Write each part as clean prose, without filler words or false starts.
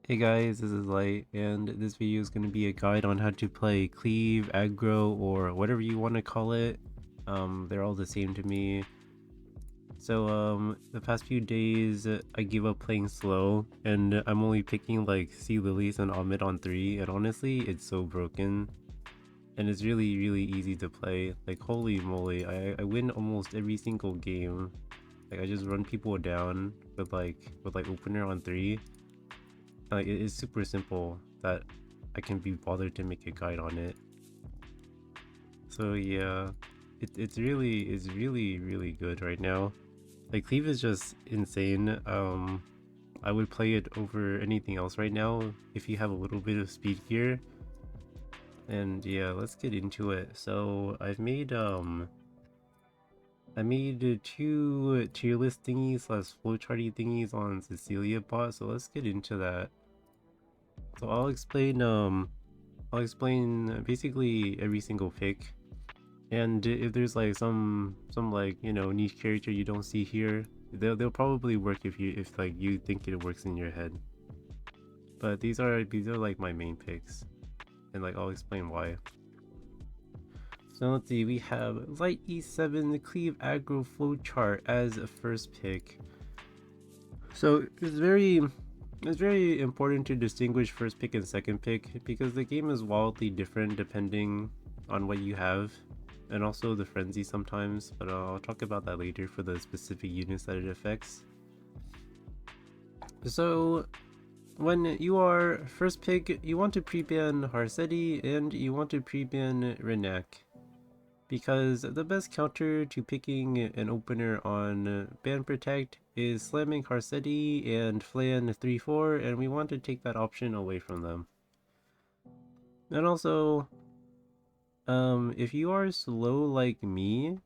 Hey guys, this is Light, and this video is going to be a guide on how to play Cleave, Aggro, or whatever you want to call it. They're all the same to me. So, the past few days, I gave up playing slow, and I'm only picking like Sea Lilies and Omid on 3, and honestly, it's so broken. And it's really easy to play. Like, holy moly, I win almost every single game. Like, I just run people down with opener on 3. Like it is super simple that I can be bothered to make a guide on it. So yeah, it's really good right now. Like Cleave is just insane. I would play it over anything else right now if you have a little bit of speed gear. And yeah, let's get into it. So I made two tier list thingies slash flowcharty thingies on Cecilia bot, so let's get into that. So I'll explain basically every single pick, and if there's like some like, you know, niche character you don't see here, they'll probably work if like you think it works in your head. But these are like my main picks, and like I'll explain why. So let's see, we have Light E7 Cleave Aggro Flowchart as a first pick. So it's very important to distinguish first pick and second pick because the game is wildly different depending on what you have, and also the frenzy sometimes, but I'll talk about that later for the specific units that it affects. So when you are first pick, you want to pre-ban Harsetti and you want to pre-ban Renak, because the best counter to picking an opener on Ban Protect is slamming Harsetti and Flan 3-4, and we want to take that option away from them. And also, if you are slow like me,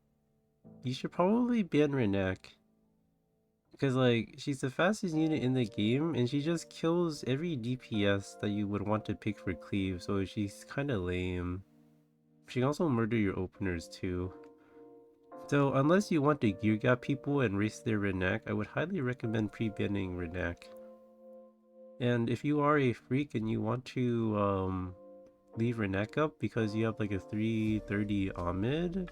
you should probably ban Renak. Because, like, she's the fastest unit in the game, and she just kills every DPS that you would want to pick for Cleave, so she's kinda lame. She can also murder your openers too. So unless you want to gear gap people and race their Renak, I would highly recommend pre-banning Renak. And if you are a freak and you want to leave Renak up because you have like a 330 Ahmed,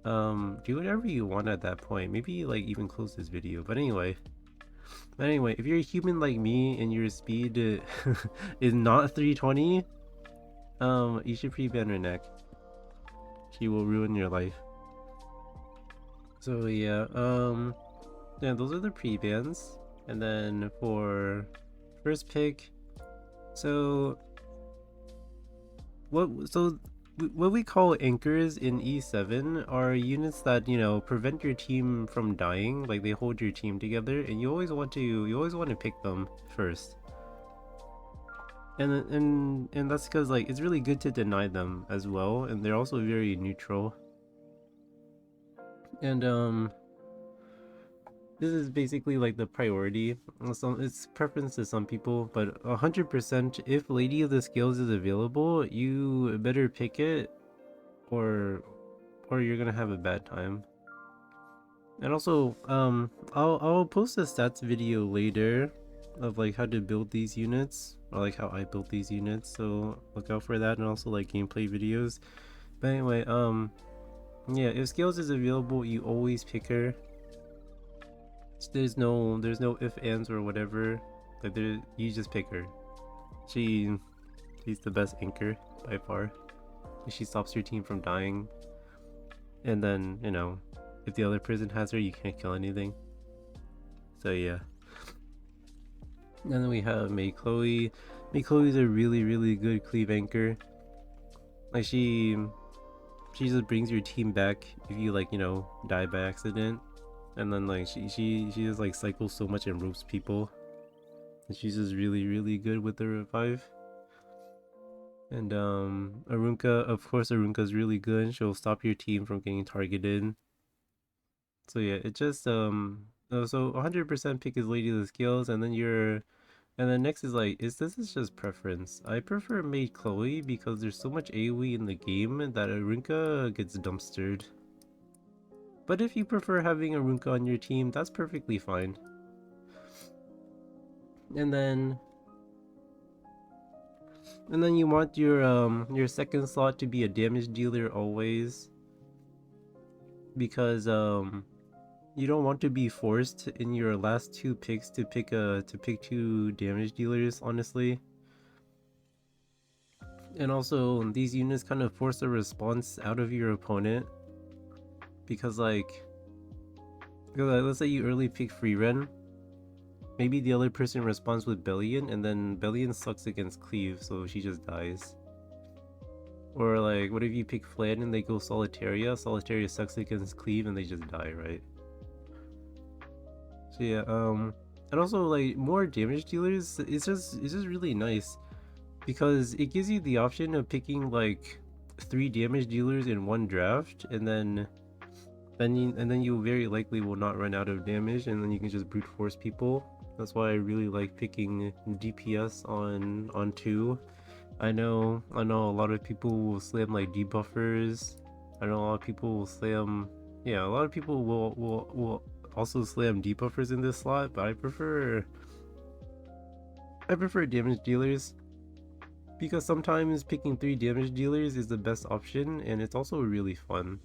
do whatever you want at that point. Maybe like even close this video. But anyway, if you're a human like me and your speed is not 320, you should pre-ban Renak. She will ruin your life. So yeah, yeah, those are the pre-bans. And then for first pick, so what we call anchors in E7 are units that, you know, prevent your team from dying. Like they hold your team together, and you always want to pick them first. And that's because like it's really good to deny them as well, and they're also very neutral. And this is basically like the priority. It's preference to some people, but 100% if Lady of the Scales is available, you better pick it, or you're gonna have a bad time. And also, I'll post a stats video later of like how to build these units, or like how I built these units, so look out for that, and also like gameplay videos. But anyway, yeah, if Scales is available, you always pick her. There's no if, ands, or whatever. Like you just pick her. She's the best anchor by far. She stops your team from dying. And then, you know, if the other person has her, you can't kill anything. So yeah. And then we have May Chloe. May Chloe's a really good cleave anchor. Like she just brings your team back if you, like, you know, die by accident. And then like she just like cycles so much and ropes people. And she's just really good with the revive. And Arunka, of course, Arunka's really good. She'll stop your team from getting targeted. So yeah, it just so 100% pick is Lady of the Scales, and then next is like this is just preference. I prefer Maid Chloe because there's so much AoE in the game that Arunka gets dumpstered. But if you prefer having Arunka on your team, that's perfectly fine. And then And then you want your second slot to be a damage dealer always, because you don't want to be forced in your last two picks to pick two damage dealers, honestly. And also, these units kind of force a response out of your opponent, because let's say you early pick free run, maybe the other person responds with Bellion, and then Bellion sucks against Cleave, so she just dies. Or like, what if you pick Flan and they go Solitaria? Solitaria sucks against Cleave and they just die, right? So yeah, and also like more damage dealers, it's just really nice because it gives you the option of picking like 3 damage dealers in one draft, and then you very likely will not run out of damage, and then you can just brute force people. That's why I really like picking DPS on 2. I know a lot of people will slam like debuffers. I know a lot of people will slam, yeah, a lot of people will also slam debuffers in this slot, but I prefer damage dealers because sometimes picking 3 damage dealers is the best option, and it's also really fun.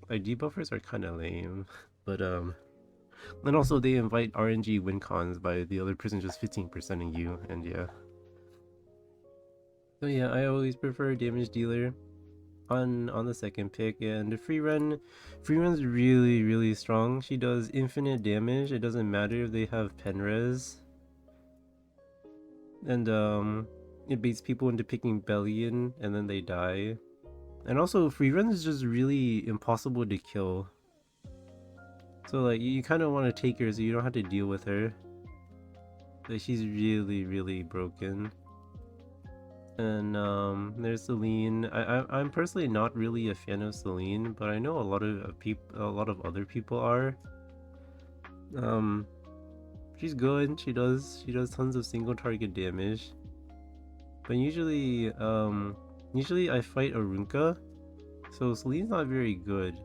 Like debuffers are kind of lame, but and also they invite RNG win cons by the other person just 15%ing you, and yeah. So yeah, I always prefer damage dealer on the second pick, and the free run's really strong. She does infinite damage. It doesn't matter if they have penres, and it baits people into picking Bellion and then they die. And also free run is just really impossible to kill. So like you kind of want to take her so you don't have to deal with her. Like she's really broken. And there's Celine. I'm personally not really a fan of Celine, but I know a lot of other people are. She's good. She does tons of single target damage. But usually I fight Arunka, so Celine's not very good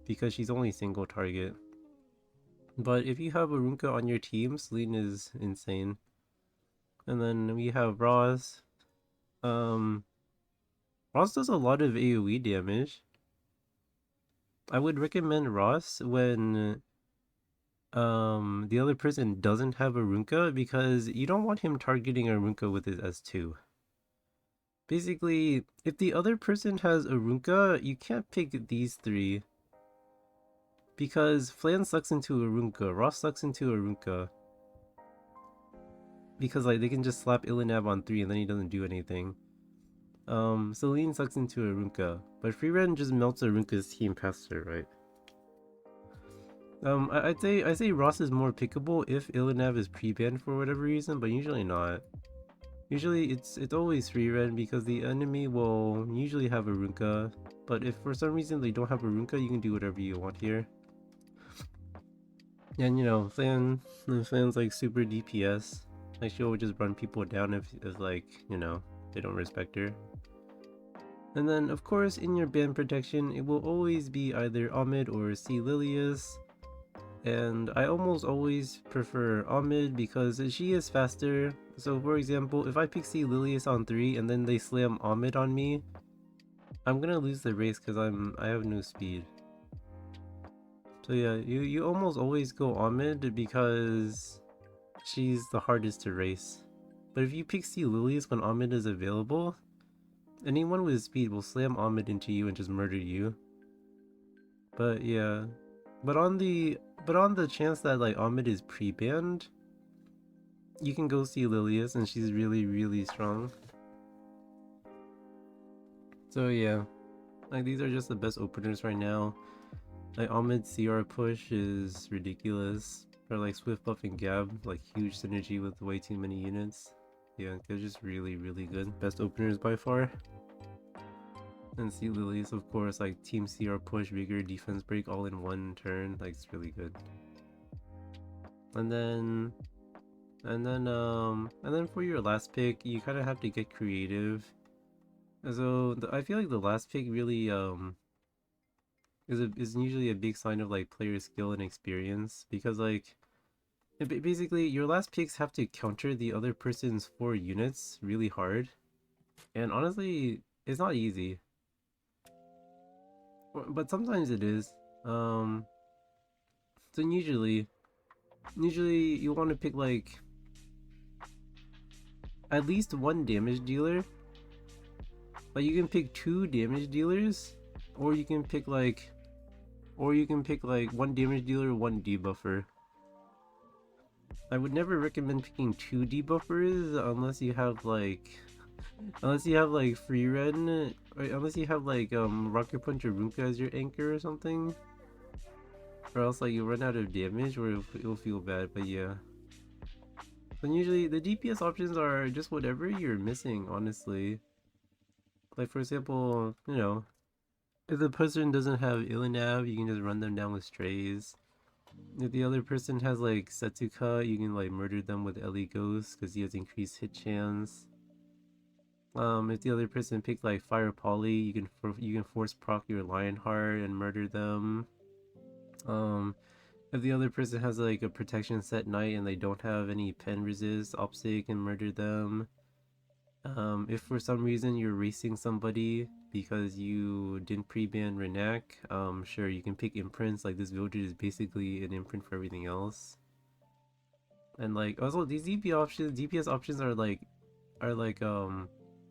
because she's only single target. But if you have Arunka on your team, Celine is insane. And then we have Ross. Ross does a lot of AoE damage. I would recommend Ross when the other person doesn't have Arunka, because you don't want him targeting Arunka with his S2. Basically, if the other person has Arunka, you can't pick these 3. Because Flan sucks into Arunka, Ross sucks into Arunka. Because like they can just slap Ilinav on 3 and then he doesn't do anything. Celine sucks into Arunka, but Freeren just melts Arunka's team past her, right? I say Ross is more pickable if Ilinav is pre-banned for whatever reason, but usually not. Usually it's always Freeren because the enemy will usually have Arunka, but if for some reason they don't have Arunka, you can do whatever you want here. And you know, Flan's like super DPS. Like she'll just run people down if like, you know, they don't respect her. And then of course in your ban protection it will always be either Ahmed or C. Lilius. And I almost always prefer Ahmed because she is faster. So for example, if I pick C. Lilius on 3 and then they slam Ahmed on me, I'm gonna lose the race because I have no speed. So yeah, you almost always go Ahmed because she's the hardest to race. But if you pick C. Lilius when Ahmed is available, anyone with speed will slam Ahmed into you and just murder you. But yeah, but on the chance that like Ahmed is pre-banned, you can go see Lilius and she's really strong. So yeah, like these are just the best openers right now. Like Ahmed's CR push is ridiculous. Or like Swift Buff and Gab, like huge synergy with way too many units. Yeah, they're just really good. Best openers by far. And C. Lilius, of course, like Team CR push, vigor, defense break all in one turn. Like it's really good. And then for your last pick, you kind of have to get creative. So I feel like the last pick really is usually a big sign of like player skill and experience, because like Basically, your last picks have to counter the other person's 4 units really hard. And honestly, it's not easy. But sometimes it is. So usually you want to pick like at least one damage dealer. Like you can pick 2 damage dealers, or you can pick like, one damage dealer, 1 debuffer. I would never recommend picking 2 debuffers unless you have like, free run, or unless you have like Rocket Punch or Runka as your anchor or something, or else like you'll run out of damage or it'll feel bad. But yeah. And usually the DPS options are just whatever you're missing, honestly. Like for example, you know, if the person doesn't have Illinav, you can just run them down with strays. If the other person has like Setsuka, you can like murder them with Ellie Ghost because he has increased hit chance. If the other person picked like Fire Poly, you can force proc your Lionheart and murder them. If the other person has like a protection set Knight and they don't have any pen resist, Opsig can murder them. If for some reason you're racing somebody because you didn't pre-ban Renak, sure, you can pick imprints. Like this villager is basically an imprint for everything else. And like also these DPS options are like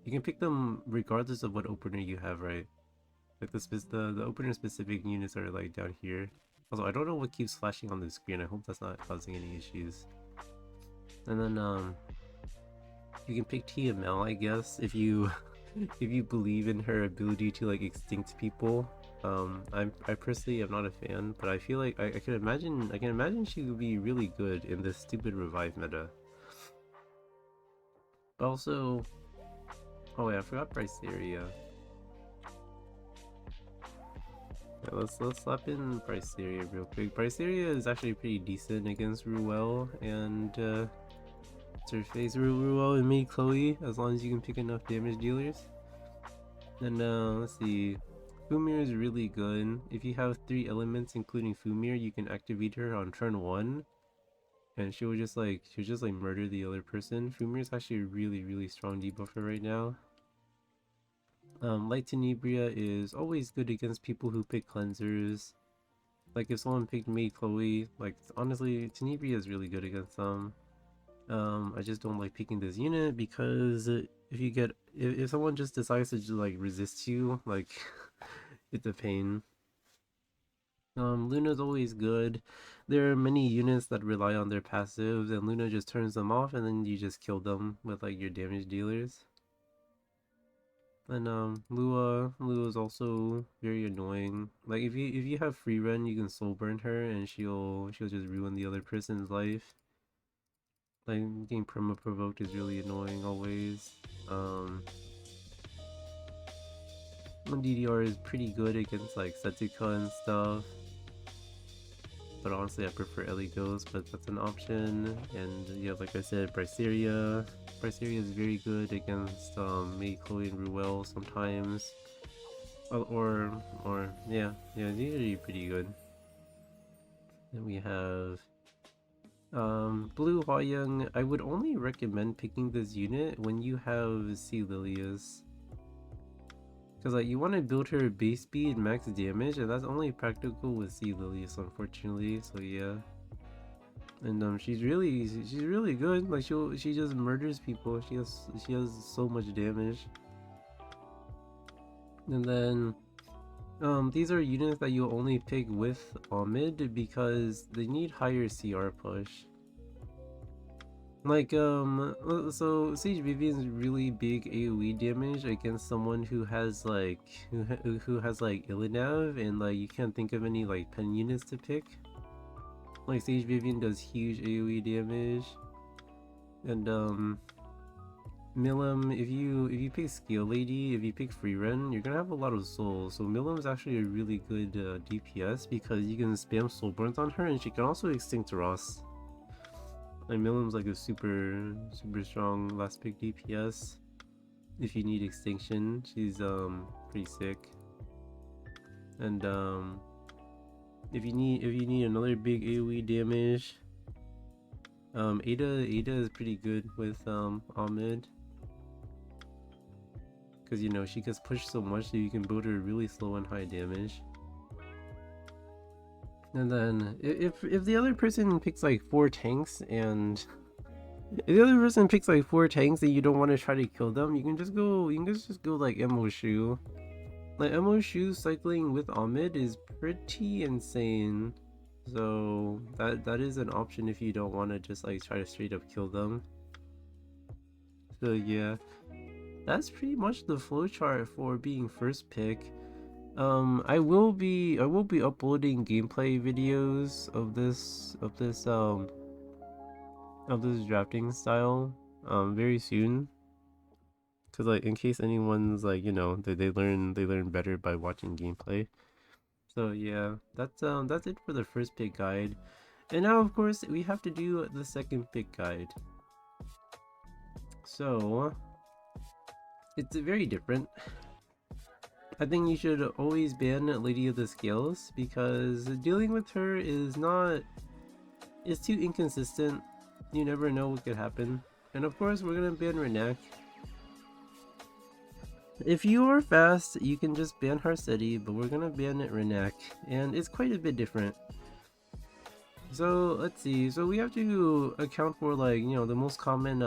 you can pick them regardless of what opener you have, right? Like the opener specific units are like down here. Also, I don't know what keeps flashing on the screen. I hope that's not causing any issues. And then you can pick TML, I guess, if you if you believe in her ability to like extinct people. I personally am not a fan, but I feel like I can imagine she would be really good in this stupid revive meta. Also, oh wait, I forgot Bryceria. Yeah, let's slap in Bryceria real quick. Bryceria is actually pretty decent against Ruel and Surface Ruel and me Chloe, as long as you can pick enough damage dealers. And let's see. Fumir is really good. If you have 3 elements including Fumir, you can activate her on turn 1. And she'll just like murder the other person. Fumir is actually a really strong debuffer right now. Light Tenebria is always good against people who pick cleansers. Like if someone picked me, Chloe, like honestly, Tenebria is really good against them. I just don't like picking this unit because if someone just decides to just, like resist you, like it's a pain. Luna's always good. There are many units that rely on their passives, and Luna just turns them off, and then you just kill them with like your damage dealers. And Lua is also very annoying. Like if you have free run, you can soul burn her, and she'll just ruin the other person's life. Like getting perma provoked is really annoying always. DDR is pretty good against like Setsuka and stuff. But honestly, I prefer Ellie Ghost, but that's an option. And yeah, like I said, Bryceria is very good against Mei, Chloe, and Ruel sometimes. Or yeah, it's usually pretty good. Then we have Blue Hwayoung. I would only recommend picking this unit when you have Sea Lilius. Because like you want to build her base speed max damage, and that's only practical with Sea Lilius, unfortunately. So yeah. And she's really good. Like she just murders people. She has so much damage. And then these are units that you only pick with Omid because they need higher CR push. Like so Sage Vivian's really big AoE damage against someone who has like who has like Illinav, and like you can't think of any like pen units to pick. Like Sage Vivian does huge AoE damage. And Milim, if you pick Scale Lady, if you pick Free Run, you're gonna have a lot of souls. So Milim is actually a really good DPS because you can spam soul burns on her, and she can also extinct Ross. Like Milim's like a super strong last pick DPS. If you need extinction, she's pretty sick. And if you need another big AoE damage, Ada is pretty good with Ahmed, because you know she gets pushed so much that you can build her really slow and high damage. And then if the other person picks like 4 tanks and if the other person picks like 4 tanks and you don't want to try to kill them, you can just go like Emo Shu. Like Emo Shu cycling with Ahmed is pretty insane. So that is an option if you don't want to just like try to straight up kill them. So yeah, that's pretty much the flowchart for being first pick. I will be uploading gameplay videos of this drafting style very soon, because like in case anyone's like, you know, they learn better by watching gameplay. So yeah, that's it for the first pick guide. And now of course we have to do the second pick guide. So it's very different. I think you should always ban Lady of the Scales because dealing with her is too inconsistent. You never know what could happen. And of course we're gonna ban Renak. If you are fast, you can just ban Harsetti, but we're gonna ban Renak, and it's quite a bit different. So let's see. So we have to account for like, you know, the most common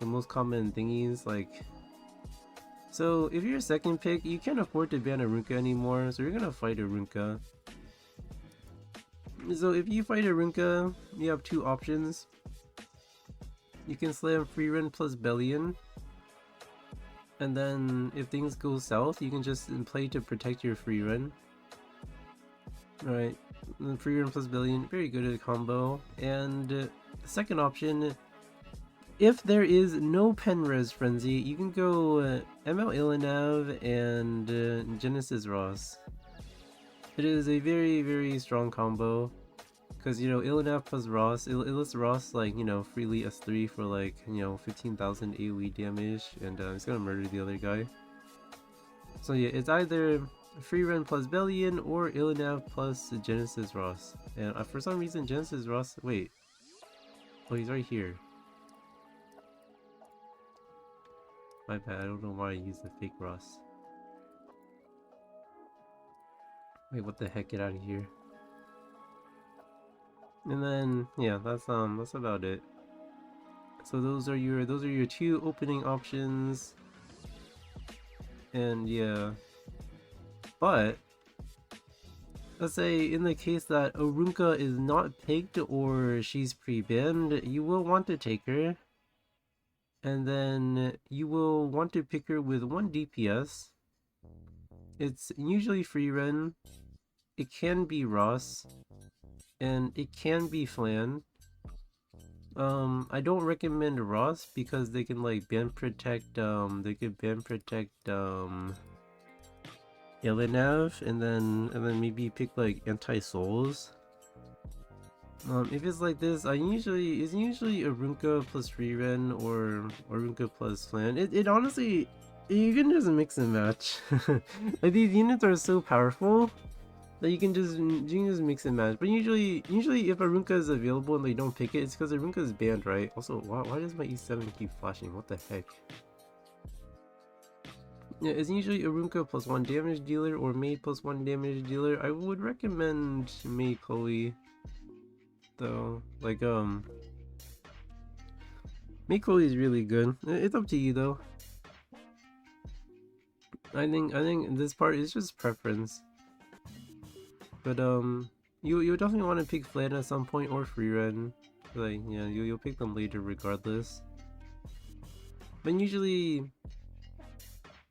thingies like. So if you're a second pick, you can't afford to ban a Runka anymore, so you're gonna fight a Runka. So if you fight a Runka, you have 2 options. You can slam free run plus Bellion, and then if things go south, you can just play to protect your free run. Alright, free run plus Bellion, very good at combo. And the second option, if there is no Penres Frenzy, you can go ML Ilinav and Genesis Ross. It is a very, very strong combo, because, you know, Ilinav plus Ross, it lets Ross, like, you know, freely S3 for, like, you know, 15,000 AoE damage, and it's gonna murder the other guy. So yeah, it's either free run plus Bellion or Ilinav plus Genesis Ross. And for some reason, Genesis Ross, wait. Oh, he's right here. My bad, I don't know why I used the fake Ross. Wait, what the heck, get out of here. And then, yeah, that's about it. So those are your 2 opening options. And yeah. But let's say in the case that Arunka is not picked or she's pre-banned, you will want to take her. And then you will want to pick her with 1 DPS. It's usually free run. It can be Ross. And it can be Flan. I don't recommend Ross because they can like ban protect Ilinav and then maybe pick like anti-souls. If it's like this, it's usually Arunka plus free run or Arunka plus Flan. It honestly, you can just mix and match. Like these units are so powerful that you can just mix and match. But usually if Arunka is available and they don't pick it, it's because Arunka is banned, right? Also, why does my E7 keep flashing? What the heck? Yeah, it's usually Arunka plus 1 damage dealer or Mei plus 1 damage dealer. I would recommend Mei Chloe though. Like Mei Chloe is really good. It's up to you though. I think this part is just preference. But you definitely want to pick Flan at some point or free run. Like yeah, you'll pick them later regardless. But usually,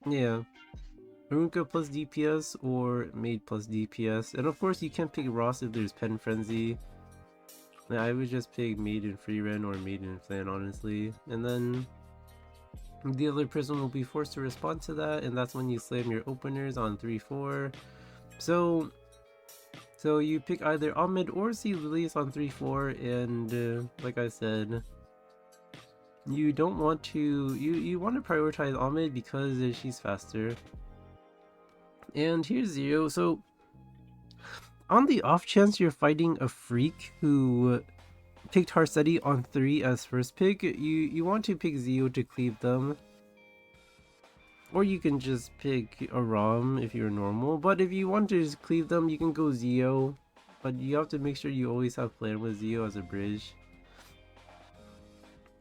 yeah, Arunka plus DPS or Maid plus DPS, and of course you can pick Ross if there's Pen Frenzy. I would just pick Maid and free run or Maid and Flan honestly, and then the other person will be forced to respond to that, and that's when you slam your openers on 3-4. So you pick either Ahmed or C Lilius on 3-4, and like I said, you don't want to you want to prioritize Ahmed because she's faster. And here's Zero. So on the off chance you're fighting a freak who picked Harsetti on 3 as first pick, you want to pick Zeo to cleave them. Or you can just pick a ROM if you're normal, but if you want to just cleave them, you can go Zeo. But you have to make sure you always have plan with Zeo as a bridge.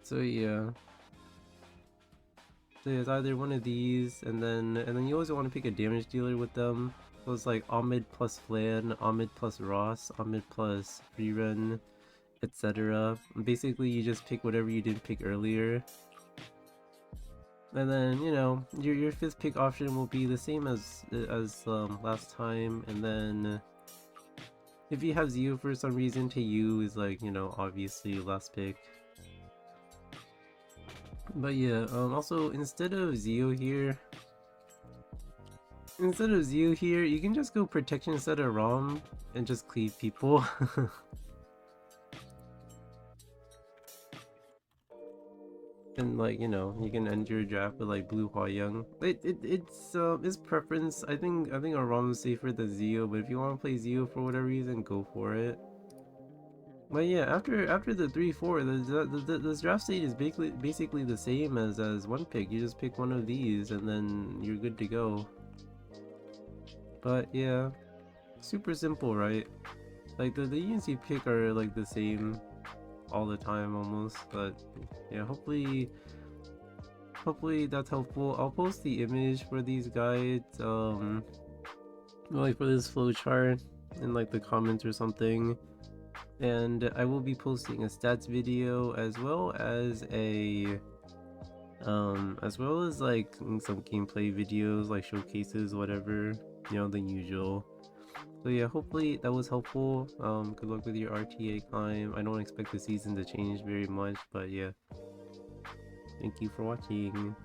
So yeah. So it's either one of these, and then you always want to pick a damage dealer with them. So it's like Ahmed plus Flan, Ahmed plus Ross, Ahmed plus Freerun, etc. Basically, you just pick whatever you didn't pick earlier. And then, you know, your 5th pick option will be the same as last time. And then if you have Zeo for some reason, Tayu is like, you know, obviously last pick. But yeah, also instead of Zeo here, you can just go protection instead of ROM and just cleave people. And like, you know, you can end your draft with like Blue Hua Young. It's preference. I think a ROM is safer than Zeo, but if you want to play Zeo for whatever reason, go for it. But yeah, after the 3-4, the draft state is basically the same as one pick. You just pick one of these and then you're good to go. But yeah, super simple, right? Like the units you pick are like the same all the time almost. But yeah, hopefully that's helpful. I'll post the image for these guides, like for this flowchart in like the comments or something. And I will be posting a stats video as well as like some gameplay videos, like showcases, whatever, you know, the usual. So yeah, hopefully that was helpful. Good luck with your RTA climb. I don't expect the season to change very much, but yeah. Thank you for watching.